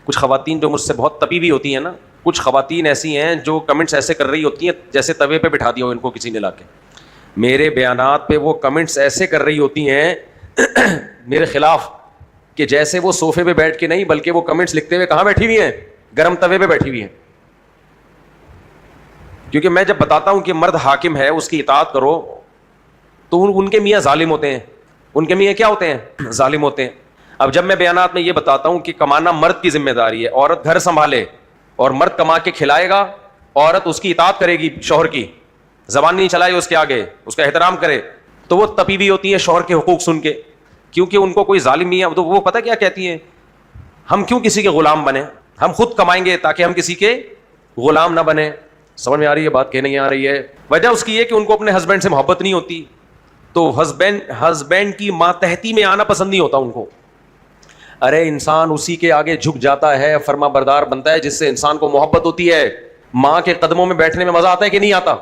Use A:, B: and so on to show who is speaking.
A: کچھ خواتین جو مجھ سے بہت تپی ہوئی ہوتی ہیں نا, کچھ خواتین ایسی ہیں جو کمنٹس ایسے کر رہی ہوتی ہیں جیسے توے پہ بٹھا دیا ہو ان کو کسی نے لا کے. میرے بیانات پہ وہ کمنٹس ایسے کر رہی ہوتی ہیں میرے خلاف کہ جیسے وہ صوفے پہ بیٹھ کے نہیں, بلکہ وہ کمنٹس لکھتے ہوئے کہاں بیٹھی ہوئی ہیں, گرم توے پہ بیٹھی ہوئی ہیں. کیونکہ میں جب بتاتا ہوں کہ مرد حاکم ہے, اس کی اطاعت کرو, تو ان کے میاں ظالم ہوتے ہیں, ان کے میاں کیا ہوتے ہیں, ظالم ہوتے ہیں. اب جب میں بیانات میں یہ بتاتا ہوں کہ کمانا مرد کی ذمہ داری ہے, عورت گھر سنبھالے اور مرد کما کے کھلائے گا, عورت اس کی اطاعت کرے گی شوہر کی, زبان نہیں چلائے اس کے آگے, اس کا احترام کرے, تو وہ تپی ہوئی ہوتی ہے شوہر کے حقوق سن کے, کیونکہ ان کو کوئی ظالم نہیں ہے. تو وہ پتہ کیا کہتی ہیں, ہم کیوں کسی کے غلام بنے, ہم خود کمائیں گے تاکہ ہم کسی کے غلام نہ بنے. سمجھ میں آ رہی ہے بات کہ نہیں آ رہی ہے؟ وجہ اس کی یہ کہ ان کو اپنے ہسبینڈ سے محبت نہیں ہوتی, تو ہسبینڈ کی ماتحتی میں آنا پسند نہیں ہوتا ان کو. ارے انسان اسی کے آگے جھک جاتا ہے, فرما بردار بنتا ہے جس سے انسان کو محبت ہوتی ہے. ماں کے قدموں میں بیٹھنے میں مزہ آتا ہے کہ نہیں آتا؟